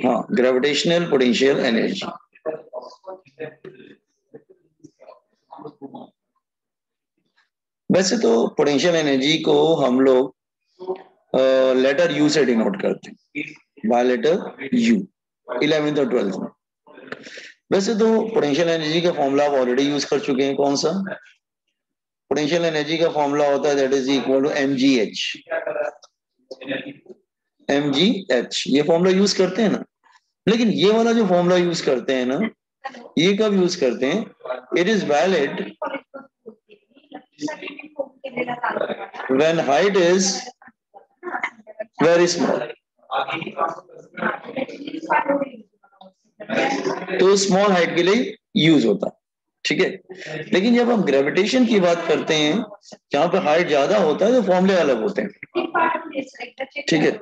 हाँ, gravitational potential energy. वैसे तो पोटेंशियल एनर्जी को हम लोग लेटर यू से डिनोट करते हैं, बाय लेटर यू, 11th और 12th में। वैसे तो पोटेंशियल एनर्जी का फॉर्मूला आप ऑलरेडी यूज कर चुके हैं। कौन सा? पोटेंशियल एनर्जी का फॉर्मूला होता है that is equal to mgh। mgh ये फॉर्मूला यूज करते हैं ना। लेकिन ये वाला जो फॉर्मूला यूज करते हैं ना, ये कब यूज करते हैं? It is valid when height is very small. तो स्मॉल हाइट के लिए यूज होता है, ठीक है। लेकिन जब हम ग्रेविटेशन की बात करते हैं, जहां पे हाइट ज्यादा होता है, तो फॉर्मूले अलग होते हैं, ठीक है।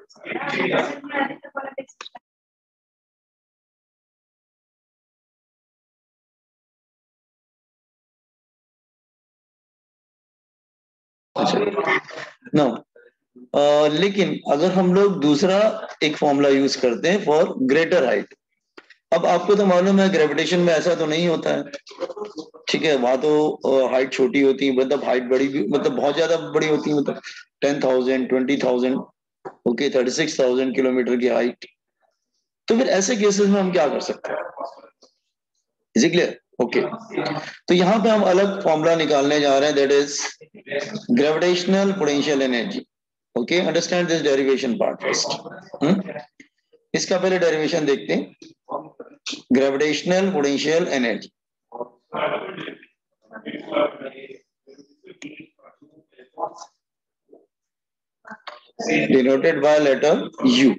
नो, लेकिन अगर हम लोग दूसरा एक फॉर्मूला यूज करते हैं फॉर ग्रेटर हाइट। अब आपको तो मालूम है ग्रेविटेशन में ऐसा तो नहीं होता है, ठीक है। वहां तो हाइट छोटी होती है, मतलब हाइट बड़ी भी, मतलब बहुत ज्यादा बड़ी होती है, मतलब 10,000, 20,000, ओके, 36,000 किलोमीटर की हाइट। तो फिर ऐसे केसेस में हम क्या कर सकते हैं? Is it clear? ओके, तो यहाँ पे हम अलग फॉर्मूला निकालने जा रहे हैं, that is gravitational potential energy. Okay, understand this derivation part first. इसका पहले डेरिवेशन देखते हैं, gravitational potential energy denoted by letter U.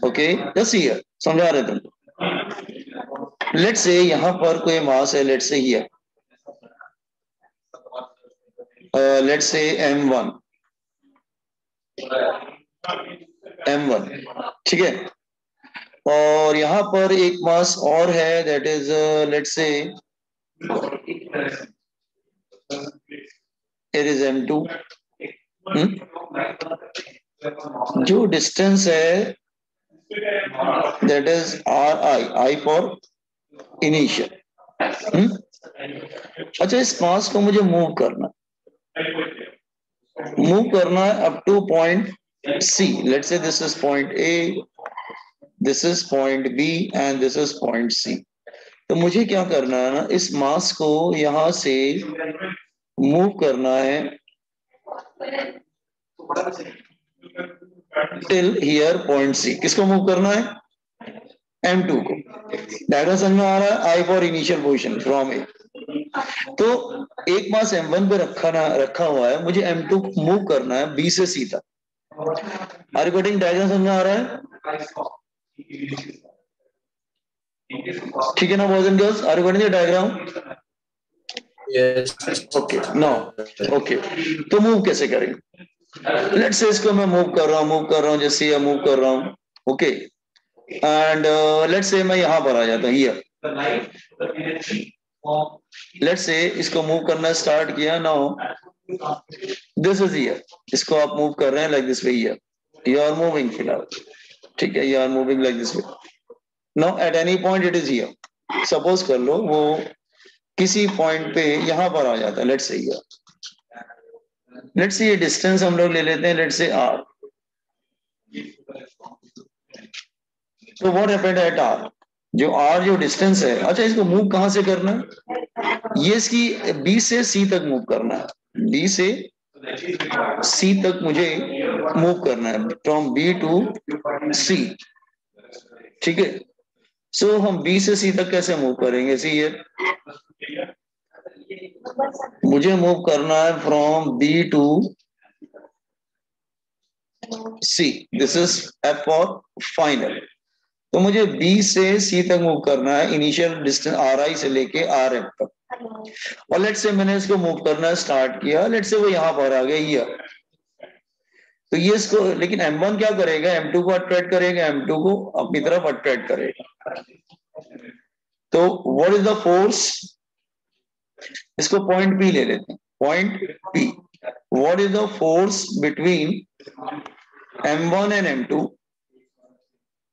Okay, just here समझा रहे तुम। लेट्स से यहां पर कोई मास है, let's say here, let's say m1, ठीक है। और यहां पर एक मास और है, that is let's say it is m2। जो डिस्टेंस है that is I for initial. अच्छा, इस मास को मुझे मूव करना है up two point C। Let's say this is point A, this is point B and this is point C। तो मुझे क्या करना है ना, इस मास को यहां से मूव करना है टिल हियर पॉइंट C। किसको मूव करना है? m2 को। डायग्राम समझ में आ रहा है? I for initial position from A। तो एक मास m1 पे रखा हुआ है, मुझे m2 मूव करना है B से C तक। आर्गोटिंग डायग्राम समझ में आ रहा है? ठीक है ना बॉयज एंड गर्ल्स? आर्गोटिंग diagram? Yes. Okay, now okay, तो मूव कैसे करेंगे? लेट्स से इसको मैं मूव कर रहा हूँ, जैसे ये मूव कर रहा हूँ, ओके। एंड लेट्स से मैं यहां पर आ जाता हूँ, हियर। लेट्स से इसको मूव करना स्टार्ट किया, नाउ दिस इज हियर। इसको आप मूव कर रहे हैं like this way, here you are moving फिलहाल, ठीक है, you are moving like this way. Now at any point it is here. Suppose कर लो वो किसी पॉइंट पे यहां पर आ जाता है, let's say here. Let's say ये डिस्टेंस हम लोग ले लेते हैं, लेट्स से r। तो व्हाट हैपेंड एट r? जो r जो डिस्टेंस है, अच्छा इसको मूव कहां से करना है? ये इसकी B से C तक मूव करना है। B से C तक मुझे मूव करना है, फ्रॉम B टू C, ठीक है। सो हम B से C तक कैसे मूव करेंगे? सी ये मुझे मूव करना है from B to C, this is F for final. तो मुझे B से C तक मूव करना है, इनिशियल डिस्टेंस RI से लेके RM तक। और लेट्स से मैंने इसको मूव करना स्टार्ट किया, लेट्स से वो यहां पर आ गया, ये। तो ये इसको, लेकिन M1 क्या करेगा? M2 को अट्रैक्ट करेगा, M2 को अपनी तरफ अट्रैक्ट करेगा। तो व्हाट इज द फोर्स? इसको पॉइंट P ले लेते हैं, point P। What is the force between M1 and M2?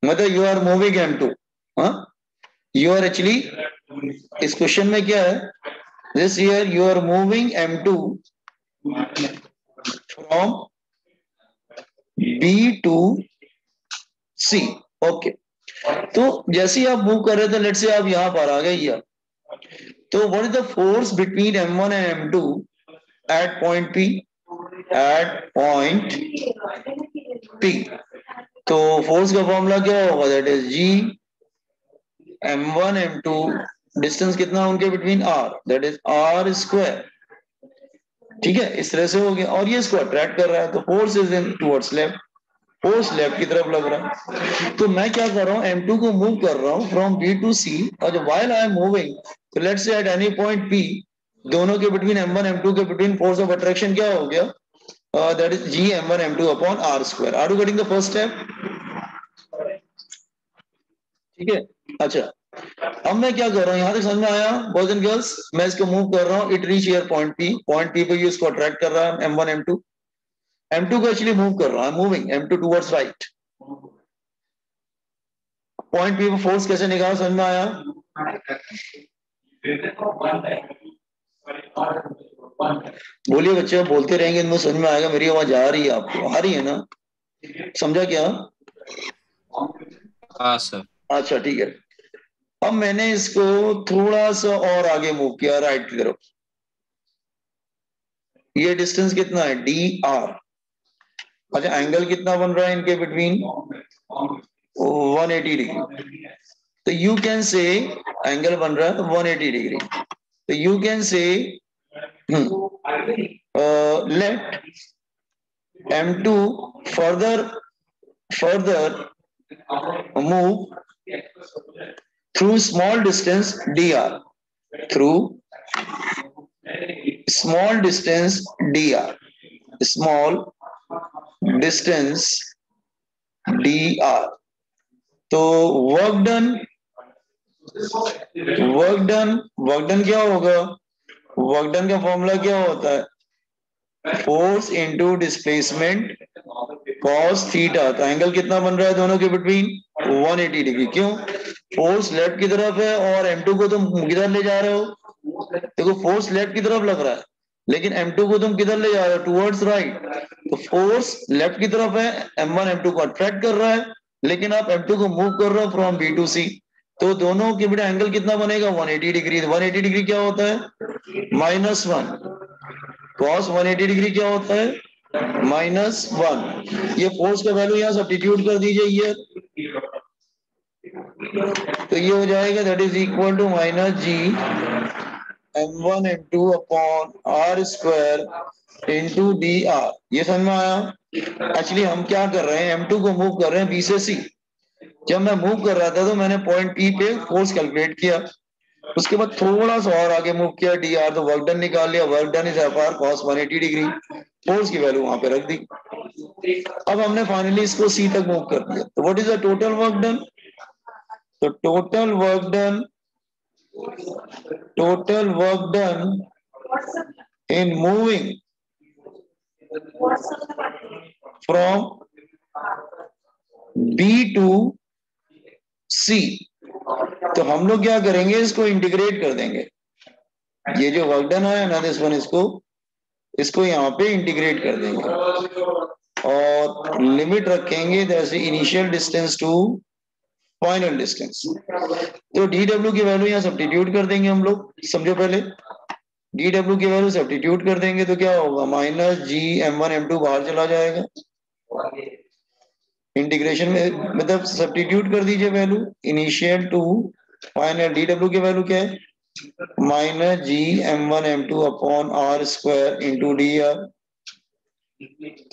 मतलब यू आर मूविंग m2, हाँ यू आर एक्चुअली, इस क्वेश्चन में क्या है, this year you are moving m2 from B to C। Okay, तो जैसे ही आप मूव कर रहे थे, लेट्स से आप यहां पर आ गए या, तो what is the force between m1 and m2 at point P, at point P। तो फोर्स का फॉर्मूला क्या होगा, that is G m1 m2, distance कितना उनके between R, that is R square. ठीक है, इस तरह से हो गया, और ये इसको अट्रैक्ट कर रहा है, तो force is in towards left, force left की तरफ लग रहा है। तो मैं क्या कर रहा हूँ, m2 को मूव कर रहा हूँ फ्रॉम B टू C, और जब व्हाइल आई एम मूविंग, तो let's say eight any point P, दोनों के बिटवीन m1 m2 के बिटवीन फोर्स ऑफ अट्रैक्शन क्या हो गया, that is G m1 m2 upon R square. Are you getting the first step? ठीक है, अच्छा अब मैं क्या कर रहा हूँ, यहां तक समझ में आया बॉयज एंड गर्ल्स? मैं इसको मूव कर रहा हूँ, it reach here point P, point P पे ये इसको अट्रैक्ट कर रहा है m1 m2, m2 को एक्चुअली मूव कर रहा है, moving m2 towards right. Point P पे फोर्स कैसे निकाला, समझ में आया? बोलिए बच्चे, बोलते रहेंगे तो समझ में आएगा, मेरी आवाज आ रही है आपको, आ रही है ना? समझा क्या? हाँ सर। अच्छा ठीक है, अब मैंने इसको थोड़ा सा और आगे मूव किया राइट की तरफ, ये डिस्टेंस कितना है, dr। अच्छा, एंगल कितना बन रहा है इनके बिटवीन, 180 डिग्री। तो यू कैन से, एंगल बन रहा है 180 डिग्री, तो you can say let m2 further move through small distance dr, through small distance dr, small distance dr। तो वर्क डन, वर्क डन क्या होगा, वर्क डन का formula क्या होता है, force into displacement cos theta. तो angle कितना बन रहा है दोनों के बिटवीन, 180 डिग्री। क्यों, फोर्स लेफ्ट की तरफ है और m2 को तुम किधर ले जा रहे हो, देखो फोर्स लेफ्ट की तरफ लग रहा है, लेकिन m2 को तुम किधर ले जा रहे हो, टुवर्ड्स राइट। तो फोर्स लेफ्ट की तरफ है, m1 m2 को अट्रैक्ट कर रहा है, लेकिन आप m2 को मूव कर रहे हो फ्रॉम B टू C, तो दोनों के बीच एंगल कितना बनेगा, 180 डिग्री। 180 डिग्री क्या होता है, -1, कॉस 180 डिग्री क्या होता है, -1। ये फोर्स का वैल्यू यहाँ सब्स्टिट्यूट कर दीजिए, ये तो ये हो जाएगा, that is equal to -G m1 m2 upon R square into dr। ये समझ में आया? एक्चुअली हम क्या कर रहे हैं, m2 को मूव कर रहे हैं B से C। जब मैं मूव कर रहा था तो मैंने पॉइंट P पे फोर्स कैलकुलेट किया, उसके बाद थोड़ा सा और आगे मूव किया dr, तो वर्क डन निकाल लिया, work done is F R cos 180 degree, force की वैल्यू वहां पे रख दी। अब हमने फाइनली इसको C तक मूव कर दिया, तो what is the total work done, तो total work done in moving from B to C। तो हम लोग क्या करेंगे, इसको इंटीग्रेट कर देंगे, ये जो वर्क डन है ना दिस वन, इसको यहाँ पे इंटीग्रेट कर देंगे और लिमिट रखेंगे जैसे initial distance to final distance. तो dw की वैल्यू यहाँ सब्स्टिट्यूट कर देंगे हम लोग, समझो पहले dw की वैल्यू सब्स्टिट्यूट कर देंगे तो क्या होगा, -G m1 m2 बाहर चला जाएगा, इंटीग्रेशन में मतलब सब्स्टिट्यूट कर दीजिए value initial to final. dw की वैल्यू क्या है, -G m1 m2 upon R square into dr।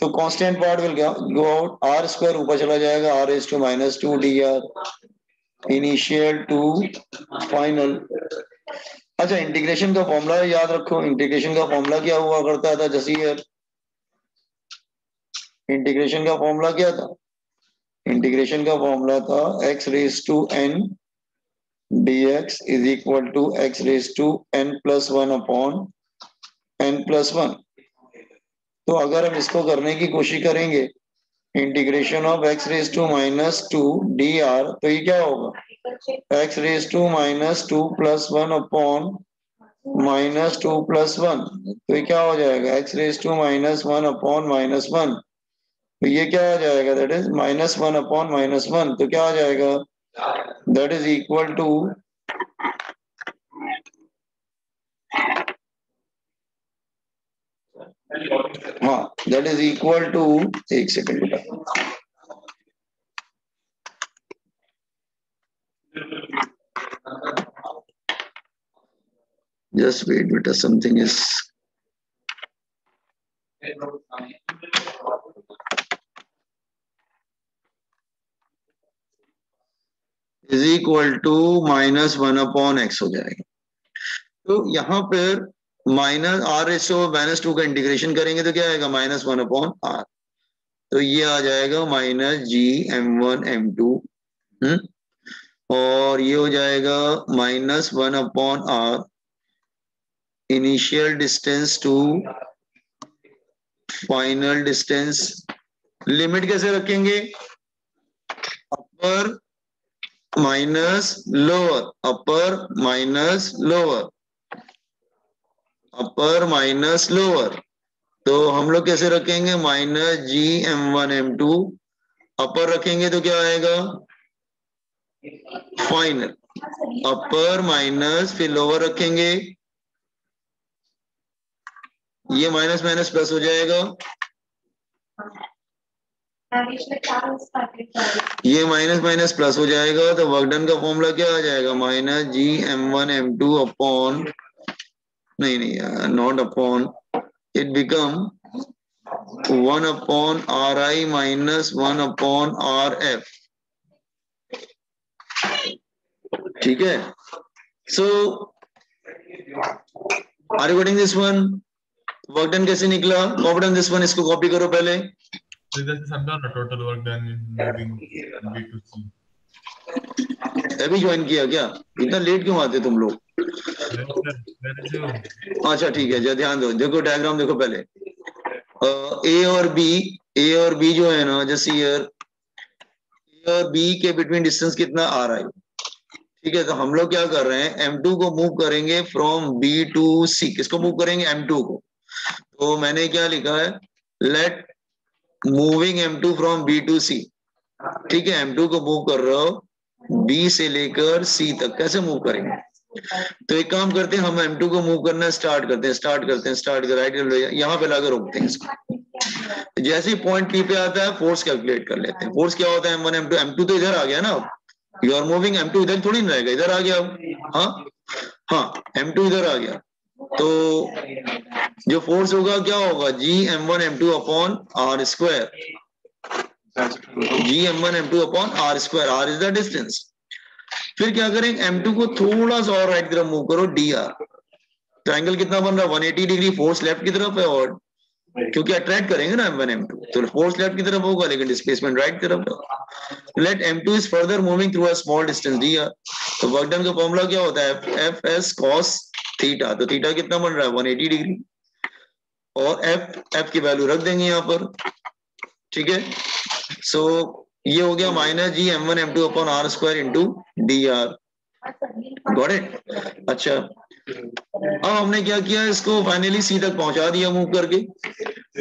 तो constant part will go out, R square ऊपर चला जाएगा, R is to -2 dr initial to final. अच्छा, इंटीग्रेशन का फॉर्मूला याद रखो, इंटीग्रेशन का फॉर्मूला क्या हुआ करता था, जैसे इंटीग्रेशन का फॉर्मूला क्या था, इंटीग्रेशन का फॉर्मूला था x raise to n dx is equal to x raise to n plus 1 upon n plus 1। तो अगर हम इसको करने की कोशिश करेंगे integration of x raise to minus two D R, तो ये क्या होगा x raise to minus two plus one upon minus two plus one, तो ये क्या हो जाएगा x raise to minus one upon minus one, तो ये क्या आ जाएगा that is minus one upon minus one, तो क्या आ जाएगा दैट इज इक्वल टू हाँ दैट इज इक्वल टू, एक सेकेंड बेटा, just wait beta, something is is equal to minus one upon X हो जाएगा। तो यहाँ पर minus R ratio minus two का इंटीग्रेशन करेंगे तो क्या आएगा माइनस वन अपॉन आर, तो ये आ जाएगा minus G M one M two, और ये हो जाएगा minus one upon R initial distance to final distance. Limit कैसे रखेंगे, upper minus lower, upper minus lower, upper minus lower, तो हम लोग कैसे रखेंगे minus G M one M two, upper रखेंगे तो क्या आएगा फाइनल, अपर माइनस फिर लोअर रखेंगे, ये माइनस माइनस प्लस हो जाएगा, ये माइनस माइनस प्लस हो जाएगा, तो वर्क डन का फॉर्मूला क्या आ जाएगा minus G M one M two upon, नहीं not upon, it become one upon R I minus one upon R F, ठीक है। So are you getting this one, work done कैसे निकला, copy done this one, इसको copy करो पहले, समझा ना total work done moving B to C. अभी ज्वाइन किया क्या, इतना लेट क्यों आते तुम लोग, अच्छा ठीक है, जो ध्यान दो, देखो डायग्राम देखो पहले, ए और बी जो है ना, जैसे ईयर ए और बी के बिटवीन डिस्टेंस कितना आ रहा है, ठीक है, तो हम लोग क्या कर रहे हैं M2 को मूव करेंगे फ्रॉम B टू C, किसको मूव करेंगे M2 को, तो मैंने क्या लिखा है let moving M2 from B to C, ठीक है, M2 को मूव कर रहे हो B से लेकर C तक, कैसे मूव करेंगे, तो एक काम करते हैं हम M2 को मूव करना स्टार्ट करते हैं राइट, यहाँ पे लाकर रोकते हैं इसको, जैसे ही पॉइंट P पे आता है फोर्स कैलकुलेट कर लेते हैं, फोर्स क्या होता है M1 M2, M2 तो इधर आ गया ना, यू आर मूविंग M2 इधर थोड़ी ना रहेगा, इधर आ गया, हाँ M2 इधर आ गया, तो जो फोर्स होगा क्या होगा G M1 M2 upon R square, G M1 M2 upon R square, R is the distance, फिर क्या करेंगे M2 को थोड़ा सा और राइट की तरफ मूव करो dr, तो एंगल कितना बन रहा है 180 डिग्री, फोर्स लेफ्ट की तरफ है, और क्योंकि अट्रैक्ट करेंगे ना M1 M2, तो फोर्स लेफ्ट की तरफ होगा लेकिन डिस्प्लेसमेंट राइट की तरफ है, let M2 is further moving through a small distance dr, तो वर्क डन का फॉर्मूला क्या होता है fs cos थीटा, तो थीटा कितना बन रहा है 180 डिग्री, और f की वैल्यू रख देंगे यहाँ पर, ठीक है, सो ये हो गया minus G M1 M2 upon R square into dr, got it. अच्छा अब हमने क्या किया, इसको फाइनली सी तक पहुंचा दिया मूव करके,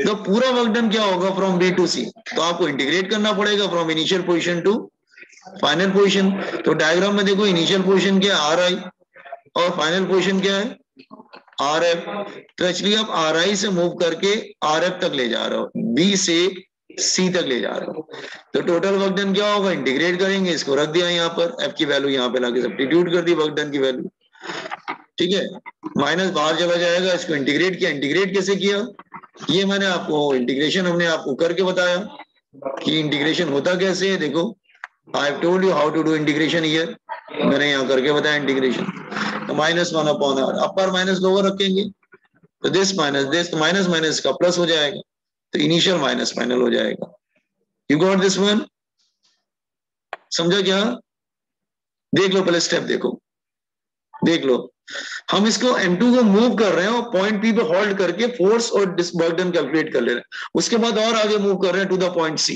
तो पूरा वर्क डन क्या होगा फ्रॉम बी टू सी, तो आपको इंटीग्रेट करना पड़ेगा from initial position to final position, तो डायग्राम में देखो इनिशियल पोजीशन क्या है आर आई, और फाइनल पोजीशन क्या है आर एफ, तो एक्चुअली आप आर आई से मूव करके आर एफ तक ले जा रहे हो, बी से सी तक ले जा रहे हो, तो टोटल वर्क डन क्या होगा, इंटीग्रेट करेंगे, इसको रख दिया यहाँ पर, एफ की वैल्यू यहाँ पे लाके सब्स्टिट्यूट कर दी वर्क डन की वैल्यू, ठीक है, माइनस बाहर चला जाएगा, इसको इंटीग्रेट किया, इंटीग्रेट कैसे किया, ये मैंने आपको इंटीग्रेशन हमने आपको करके बताया कि इंटीग्रेशन होता कैसे है, देखो I have told you how to do integration here, मैंने यहाँ करके बताया इंटीग्रेशन, तो minus one upon R, upper minus lower रखेंगे, तो दिस माइनस माइनस का प्लस हो जाएगा, तो इनिशियल माइनस फाइनल हो जाएगा, यू गॉट दिस वन, समझा क्या, देख लो पहले स्टेप देखो, देख लो, हम इसको M2 को मूव कर रहे हैं और पॉइंट P पे होल्ड करके फोर्स और वर्क डन कैलकुलेट कर ले रहे हैं, उसके बाद और आगे मूव कर रहे हैं to the point C,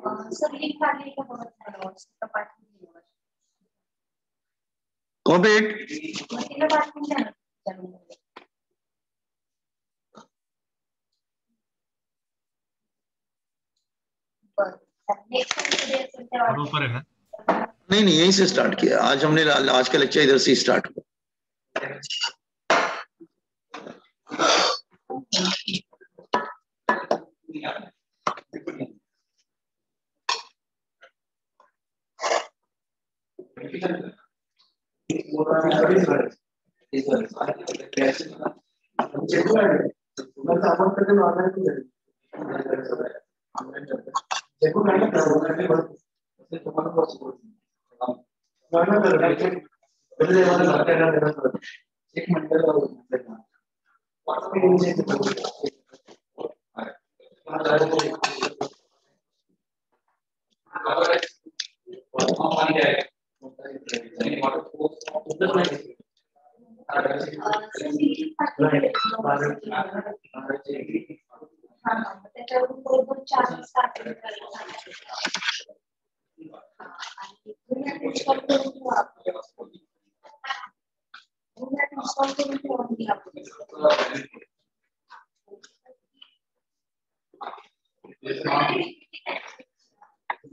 sir link काढली का बघत नाही व्हॉट्सअपला पाठवून दिलं. कॉम्पेट मग तिला पाठवून द्या ना. और ऊपर है ना? नहीं नहीं, यहीं से स्टार्ट किया आज हमने। आज का लेक्चर इधर से स्टार्ट हुआ। त्याच्यावरून बरोबर 4 स्टार्टिंग करायला इन्स्टॉल करून ठेवा. इन्स्टॉल करून ठेवा.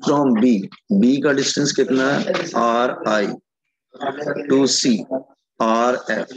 फ्रॉम बी, बी का डिस्टेंस कितना है? R I to C R F.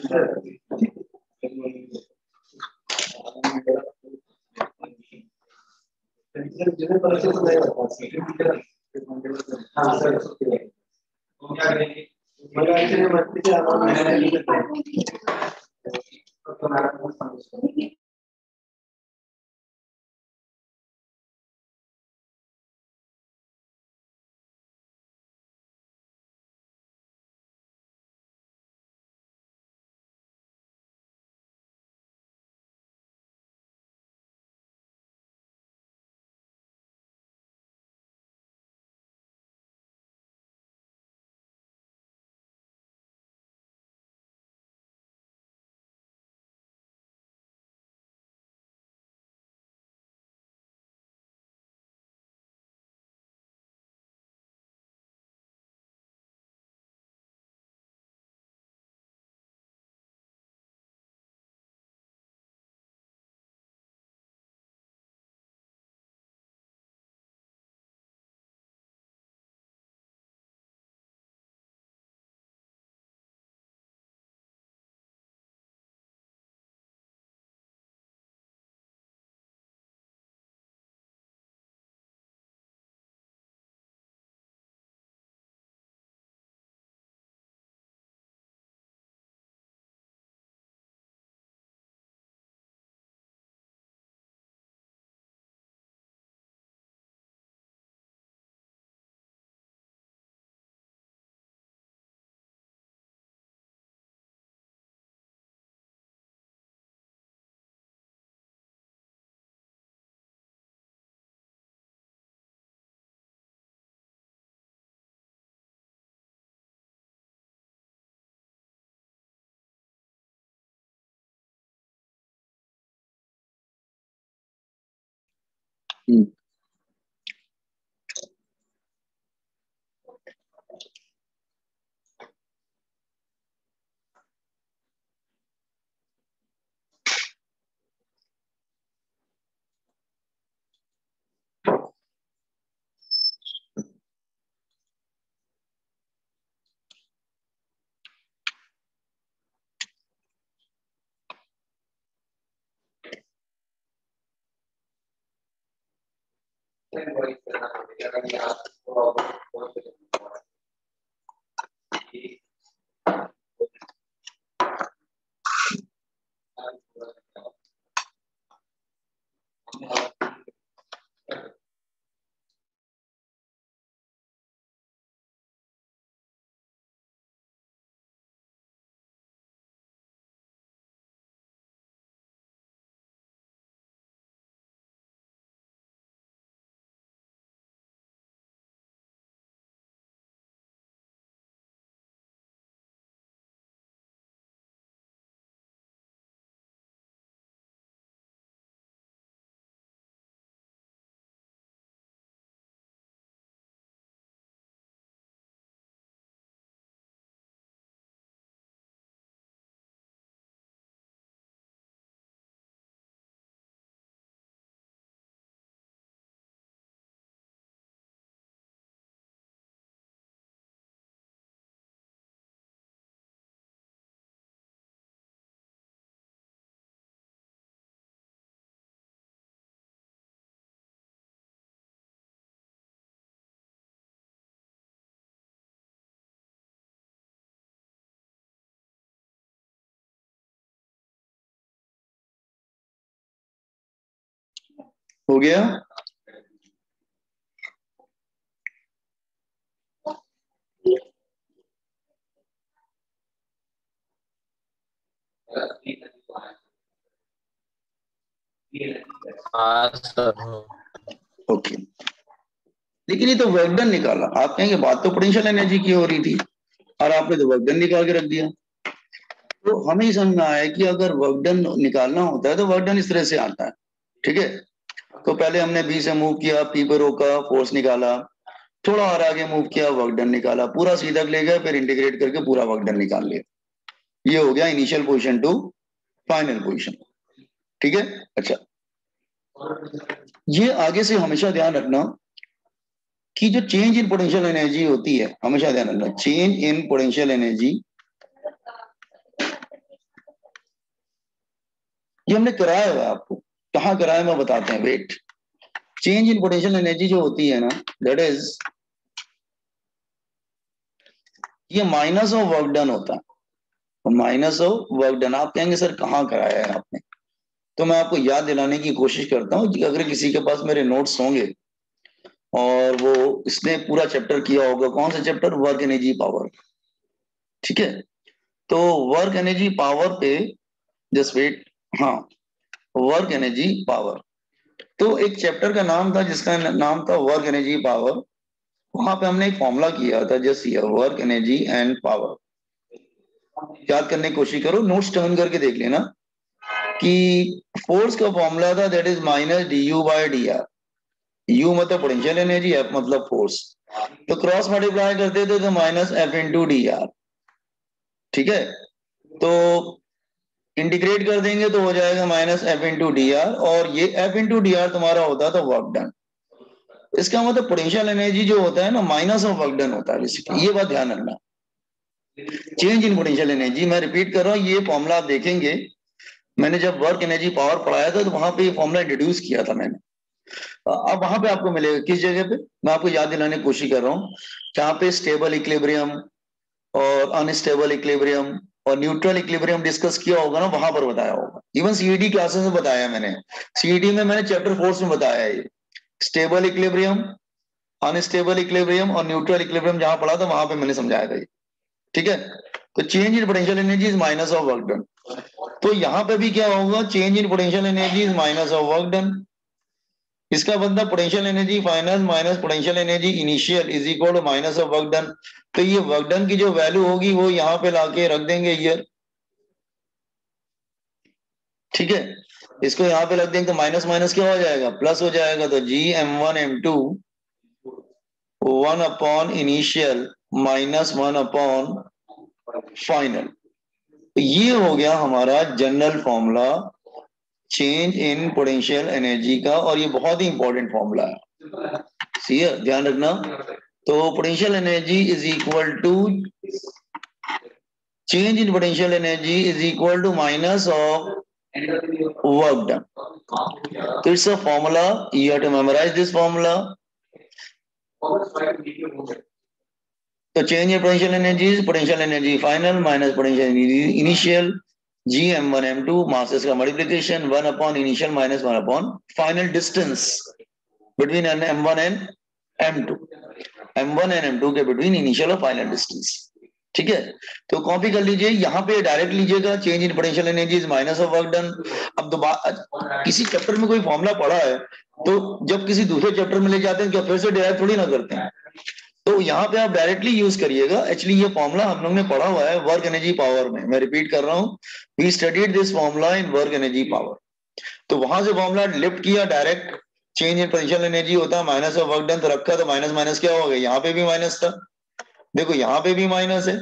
हो गया? हाँ सर। ओके, लेकिन ये तो वर्क डन निकाला। आप कहेंगे बात तो पोटेंशियल एनर्जी की हो रही थी और आपने तो वर्क डन निकाल के रख दिया। तो हमें ही समझना है कि अगर वर्क डन निकालना होता है तो वर्क डन इस तरह से आता है, ठीक है? तो पहले हमने बी से मूव किया, पी पर रोका, फोर्स निकाला, थोड़ा और आगे मूव किया, वर्क डन निकाला, पूरा सीधा ले गया, फिर इंटीग्रेट करके पूरा वर्क डन निकाल लिया। ये हो गया initial position to final position, ठीक है? अच्छा, ये आगे से हमेशा ध्यान रखना कि जो चेंज इन पोटेंशियल एनर्जी होती है, हमेशा ध्यान रखना, चेंज इन पोटेंशियल एनर्जी ये हमने कराया हुआ है आपको। कहाँ कराया मैं बताते हैं, wait. Change in potential energy जो होती है ना, दैट इज ये माइनस ऑफ वर्क डन होता है, माइनस ऑफ वर्क डन। आप कहेंगे सर कहाँ कराया है आपने? तो मैं आपको याद दिलाने की कोशिश करता हूँ कि अगर किसी के पास मेरे नोट्स होंगे और वो इसने पूरा चैप्टर किया होगा, कौन सा चैप्टर? वर्क एनर्जी पावर, ठीक है? तो वर्क एनर्जी पावर पे जस्ट वेट, हाँ, वर्क एनर्जी पावर, तो एक चैप्टर का नाम था जिसका नाम था वर्क एनर्जी पावर। वहां पे हमने एक फॉर्मूला किया था, जस्ट ये वर्क एनर्जी एंड पावर। याद करने की कोशिश करो, नोट्स टर्न करके देख लेना कि फोर्स का फॉर्मूला था that is minus D U by D R. U मतलब पोटेंशियल एनर्जी, एफ मतलब फोर्स, तो क्रॉस मल्टीप्लाई करते थे तो minus F into D R, ठीक है? तो इंटीग्रेट कर देंगे तो हो जाएगा minus F into D R, और ये एफ इंटू डी आर तुम्हारा होता था वर्क डन। इसका मतलब पोटेंशियल एनर्जी जो होता है ना, माइनस ऑफ वर्क डन होता है बेसिकली। ये बात ध्यान रखना, चेंज इन पोटेंशियल एनर्जी। मैं रिपीट कर रहा हूँ, ये फॉर्मूला आप देखेंगे, मैंने जब वर्क एनर्जी पावर पढ़ाया था तो वहां पे ये फॉर्मूला इंट्रोड्यूस किया था मैंने। अब वहां पे आपको मिलेगा किस जगह पे, मैं आपको याद दिलाने की कोशिश कर रहा हूँ, जहाँ पे स्टेबल इक्विलिब्रियम और अनस्टेबल इक्विलिब्रियम और न्यूट्रल इक्विलिब्रियम डिस्कस किया होगा ना, वहां पर बताया होगा। इवन सीईडी क्लासेस में बताया मैंने, सीईडी में मैंने चैप्टर 4 में बताया है ये। स्टेबल इक्विलिब्रियम, अनस्टेबल इक्विलिब्रियम और न्यूट्रल इक्विलिब्रियम जहां पढ़ा था वहां पे मैंने समझाया था ये, ठीक है? तो change in potential energy is minus of work done. तो यहाँ पे भी क्या होगा, change in potential energy is minus of work done. इसका मतलब potential energy final minus potential energy initial is equal to minus of work done. तो ये वर्क डन की जो वैल्यू होगी वो यहाँ पे लाके रख देंगे ये, ठीक है? इसको यहाँ पे रख देंगे तो माइनस माइनस क्या हो जाएगा, प्लस हो जाएगा। तो जी M1 M2 1 upon initial minus 1 upon final. तो ये हो गया हमारा general formula change in potential energy का, और ये बहुत ही इंपॉर्टेंट फॉर्मूला है, सी है, ध्यान रखना। तो potential energy is equal to change in potential energy is equal to minus of work done. तो it's a formula, you have to memorise this formula. तो change in potential energy final minus potential energy initial, G M1 M2 masses का multiplication 1 upon initial minus 1 upon final distance between M1 and M2, M1 and M2 के between initial और final distance, ठीक है? तो copy कर लीजिए, यहाँ पे डायरेक्ट लीजिएगा, change in potential energy is minus of work done. अब दोबारा किसी चैप्टर में कोई फॉर्मूला पढ़ा है तो जब किसी दूसरे चैप्टर में ले जाते हैं क्या फिर से डायरेक्ट थोड़ी ना करते हैं, तो यहाँ पे आप डायरेक्टली यूज करिएगा। एक्चुअली ये फॉर्मूला हम लोग ने पढ़ा हुआ है वर्क एनर्जी पावर में, मैं रिपीट कर रहा हूँ, we studied this formula in work energy power. तो वहां से फॉर्मूला लिफ्ट किया, direct change in potential energy होता है माइनस ऑफ वर्क डन, तो रखा तो माइनस माइनस क्या हो गया, यहाँ पे भी माइनस था, देखो यहाँ पे भी माइनस है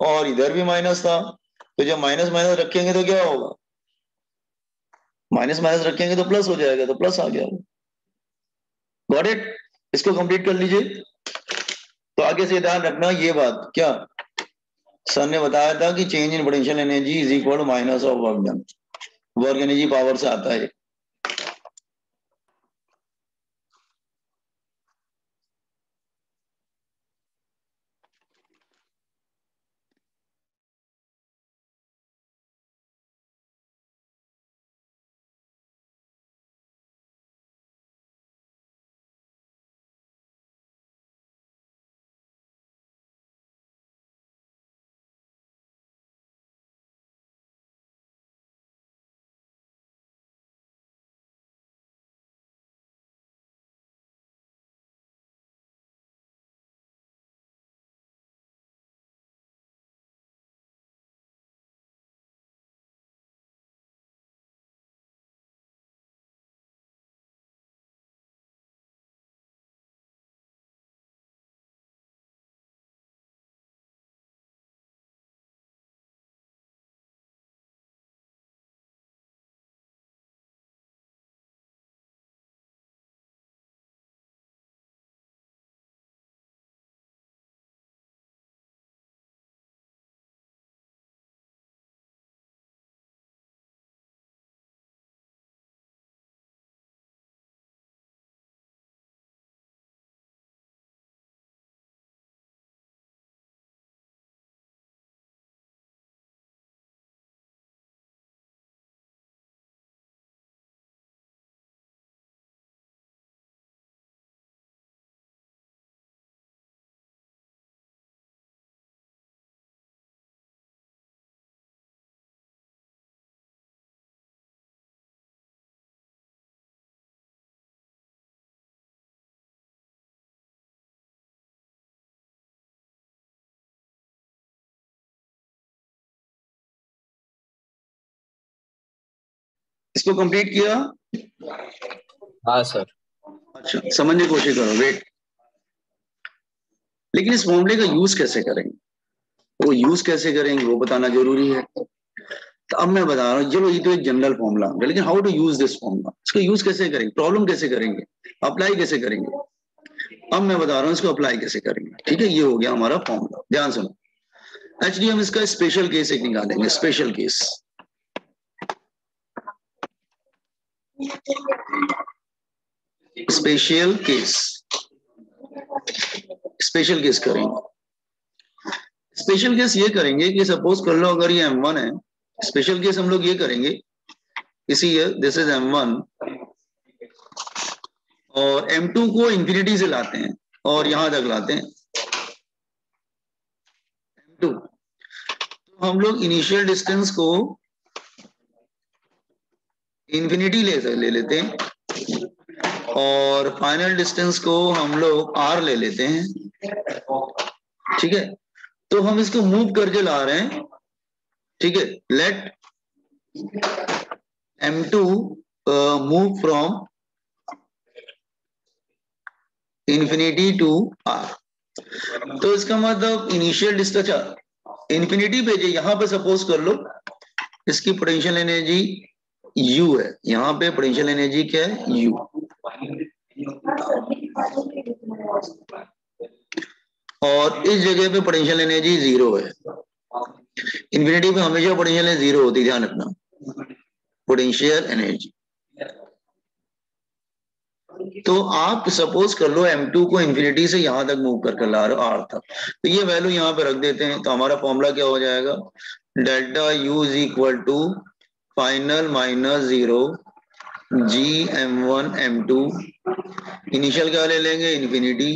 और इधर भी माइनस था। तो जब माइनस माइनस रखेंगे तो क्या होगा, माइनस माइनस रखेंगे तो प्लस हो जाएगा, तो प्लस आ गया। Got it? इसको कंप्लीट कर लीजिए। तो आगे से ध्यान रखना ये बात, क्या सर ने बताया था कि change in potential energy is equal to minus of work done, work energy power से आता है। इसको कंप्लीट किया? हाँ सर। अच्छा, समझने की कोशिश करो, वेट। लेकिन इस फॉर्मूले का यूज कैसे करेंगे, वो यूज कैसे करेंगे वो बताना जरूरी है। तो अब मैं बता रहा हूँ, चलो ये तो एक जनरल फॉर्मूला है, लेकिन how to use this formula, इसको यूज कैसे करेंगे, प्रॉब्लम कैसे करेंगे, अप्लाई कैसे करेंगे। अब मैं बता रहा हूँ इसको अप्लाई कैसे करेंगे। ठीक है, ये हो गया हमारा फॉर्मूला, ध्यान सुनो। एक्चुअली हम इसका स्पेशल केस एक निकालेंगे, special case. Special case, special case करेंगे। स्पेशल केस ये करेंगे कि सपोज कर लो अगर ये M1 है, स्पेशल केस हम लोग ये करेंगे, इसी दिस इज M1 और M2 को इंफिनिटी से लाते हैं और यहां तक लाते हैं M2। तो हम लोग इनिशियल डिस्टेंस को इंफिनिटी ले लेते हैं और फाइनल डिस्टेंस को हम लोग R ले लेते हैं। ठीक है, तो हम इसको मूव करके ला रहे हैं। ठीक है, let M2 move from infinity to R। तो इसका मतलब इनिशियल डिस्टेंस इंफिनिटी पे, यहां पे सपोज कर लो इसकी पोटेंशियल एनर्जी U है, यहाँ पे पोटेंशियल एनर्जी क्या है, U। और इस जगह पे पोटेंशियल एनर्जी 0 है। इंफिनिटी पे हमेशा पोटेंशियल एनर्जी 0 होती है, ध्यान रखना, पोटेंशियल एनर्जी। तो आप सपोज कर लो M2 को इंफिनिटी से यहां तक मूव करके ला रहे हो R तक, तो ये वैल्यू यहां पे रख देते हैं। तो हमारा फॉर्मूला क्या हो जाएगा, delta U is equal to final minus 0 G M1 M2। Initial क्या ले लेंगे, इंफिनिटी,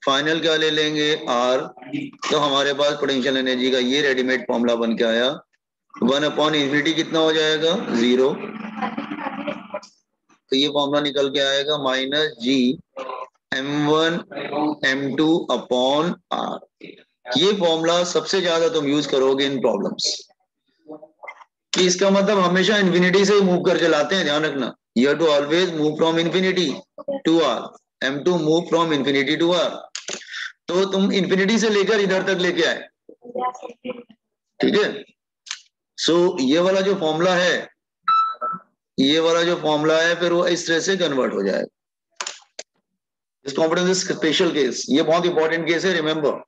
फाइनल क्या ले लेंगे, R। तो हमारे पास पोटेंशियल एनर्जी का ये रेडीमेड फॉर्मूला बन के आया, 1/इंफिनिटी कितना हो जाएगा, 0। तो ये फॉर्मूला निकल के आएगा -G M1 M2 R। ये फॉर्मूला सबसे ज्यादा तुम यूज करोगे इन प्रॉब्लम्स कि इसका मतलब हमेशा इंफिनिटी से मूव करके लाते हैं, ध्यान रखना, you have to always move from infinity to R। M2 move from infinity to R। तो तुम इंफिनिटी से लेकर इधर तक लेके आए। ठीक है, सो ये वाला जो फॉर्मूला है, ये वाला जो फॉर्मूला है फिर वो इस तरह से कन्वर्ट हो जाएगा। This competence is special case, ये बहुत इंपॉर्टेंट केस है, रिमेंबर।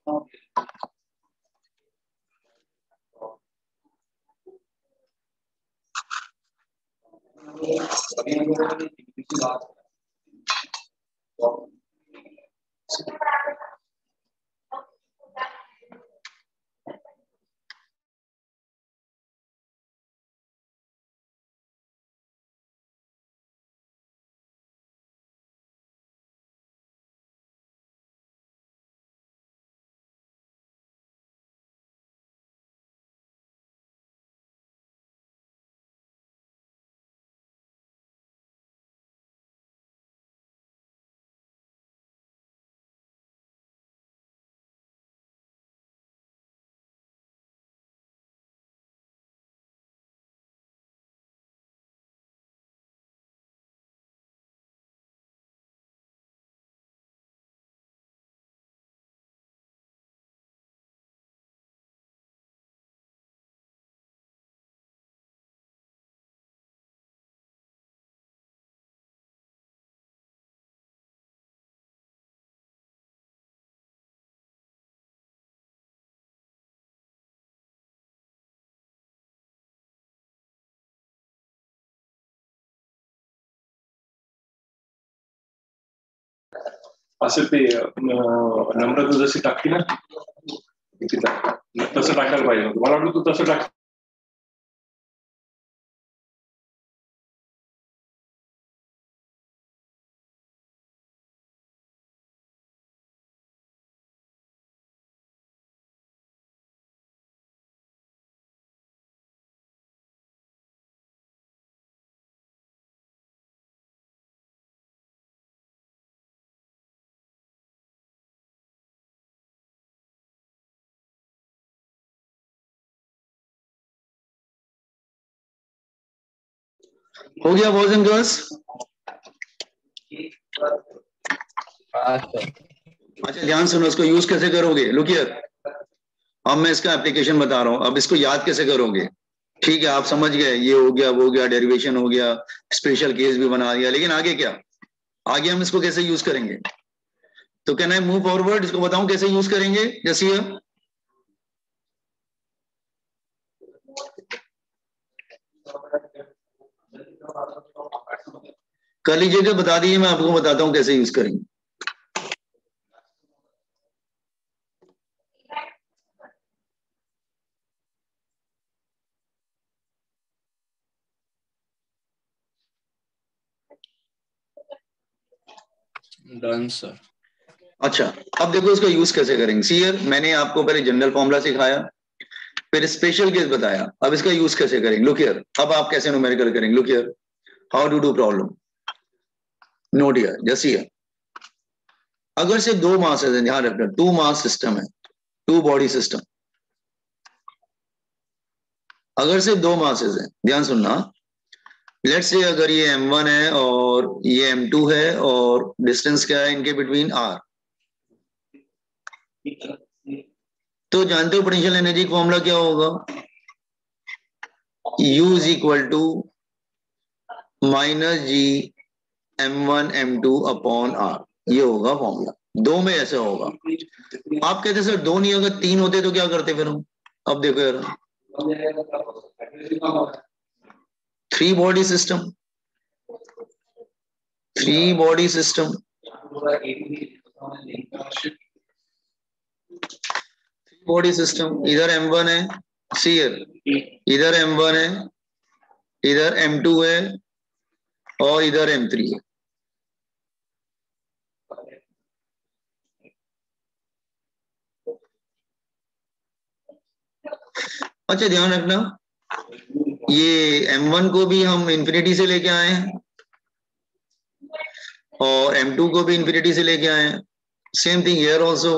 असं ते नम्र तू जशी टाकती ना तसं टाकायला पाहिजे होतं. मला वाटलं तू तसं टाक. हो गया बॉयज एंड गर्ल्स? हाँ सर। अच्छा ध्यान सुनो, इसको यूज कैसे करोगे? लुक हियर, अब मैं इसका एप्लीकेशन बता रहा हूं, अब इसको याद कैसे करोगे? ठीक है, आप समझ गए, ये हो गया, वो हो गया, डेरिवेशन हो गया, स्पेशल केस भी बना दिया, लेकिन आगे क्या? आगे हम इसको कैसे यूज करेंगे? तो कैन आई मूव फॉरवर्ड? इसको बताऊं कैसे यूज करेंगे? जैसे कर लीजिएगा, बता दीजिए, मैं आपको बताता हूं कैसे यूज करेंगे। Done sir. अच्छा, अब देखो इसका यूज कैसे करेंगे। सी हियर, मैंने आपको पहले जनरल फॉर्मूला सिखाया, फिर स्पेशल केस बताया, अब इसका यूज कैसे करेंगे। लुक हियर, अब आप कैसे न्यूमेरिकल करेंगे। Look here, how to do problem. Note here, just here, अगर से दो मासेस हैं, ध्यान रखना, टू मास सिस्टम है, टू बॉडी सिस्टम, अगर से दो मासेस हैं, ध्यान सुनना, लेट्स से अगर ये m1 है और ये m2 है और डिस्टेंस क्या है इनके बिटवीन r, तो जानते हो पोटेंशियल एनर्जी का फॉर्मूला क्या होगा? U is equal to minus G m1 m2 upon r, ये होगा फॉर्मूला। दो में ऐसे होगा। आप कहते सर दो नहीं, अगर तीन होते तो क्या करते फिर हम? अब देखो यार, three body system, three body system, body system, इधर m1 है, सी इधर m1 है, इधर m2 है और इधर m3 है। अच्छा ध्यान रखना, ये m1 को भी हम इंफिनिटी से लेके आए हैं और m2 को भी इंफिनिटी से लेके आए हैं। सेम थिंग हियर ऑल्सो,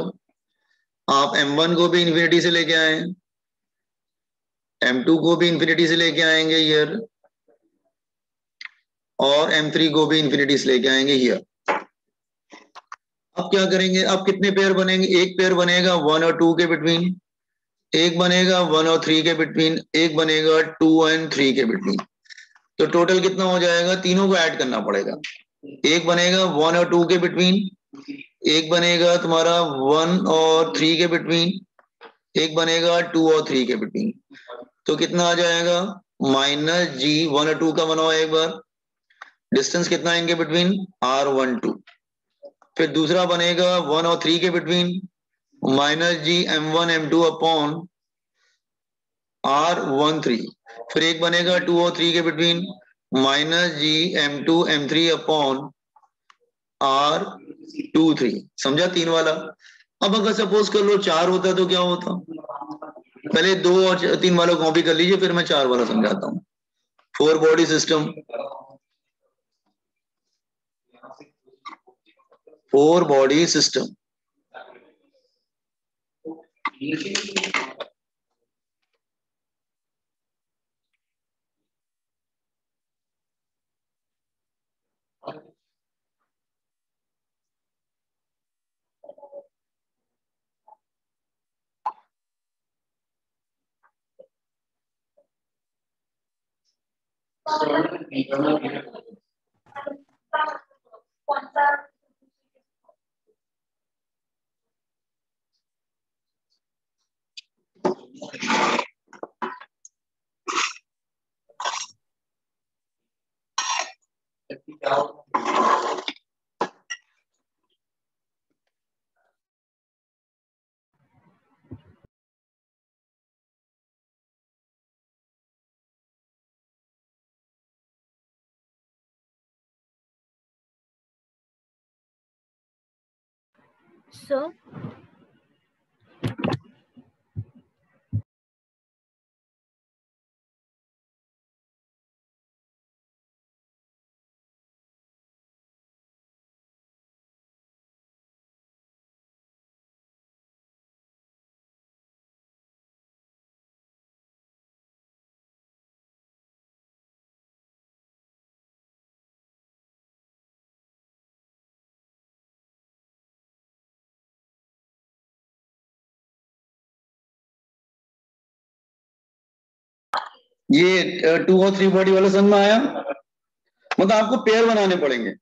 आप m1 को भी इंफिनिटी से लेके आए हैं, m2 को भी इंफिनिटी से लेके आएंगे हियर, और m3 को भी इंफिनिटी से लेके आएंगे हियर। अब क्या करेंगे? अब कितने पेयर बनेंगे? एक पेयर बनेगा 1 और 2 के बिटवीन, एक बनेगा 1 और 3 के बिटवीन, एक बनेगा 2 एंड 3 के बिटवीन। तो टोटल कितना हो जाएगा? तीनों को ऐड करना पड़ेगा। एक बनेगा 1 और 2 के बिटवीन, एक बनेगा तुम्हारा 1 और 3 के बिटवीन, एक बनेगा 2 और 3 के बिटवीन। तो कितना आ जाएगा? माइनस जी 1 और 2 का बनाओ एक बार, डिस्टेंस कितना है इनके बिटवीन? r12। फिर दूसरा बनेगा 1 और 3 के between, minus G m1 m2 upon r13। फिर एक बनेगा 2 और 3 के बिटवीन, माइनस जी m2 m3 अपॉन r23। समझा तीन वाला? अब अगर सपोज कर लो 4 होता तो क्या होता? पहले 2 और 3 वाला कॉपी कर लीजिए, फिर मैं 4 वाला समझाता हूँ। Four body system, four body system, कौन सा Sir, ये 2 और 340 वाला समझ में आया? मतलब आपको पेयर बनाने पड़ेंगे,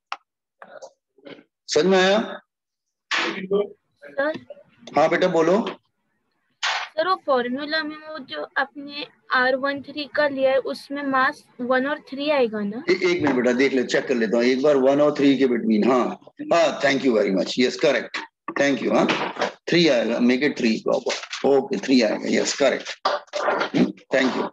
समझ में आया? सर हाँ बेटा बोलो। सर वो फॉर्मूला में वो जो आपने R13 का लिया है उसमें मास 1 और 3 आएगा ना? एक मिनट बेटा देख ले, चेक कर लेता हूँ एक बार 1 और 3 के बिटवीन। हाँ हाँ, thank you very much, yes correct, thank you. हाँ 3 आएगा, मेक इट 3 प्रॉपर, ओके 3 आएगा, यस करेक्ट, थैंक यू।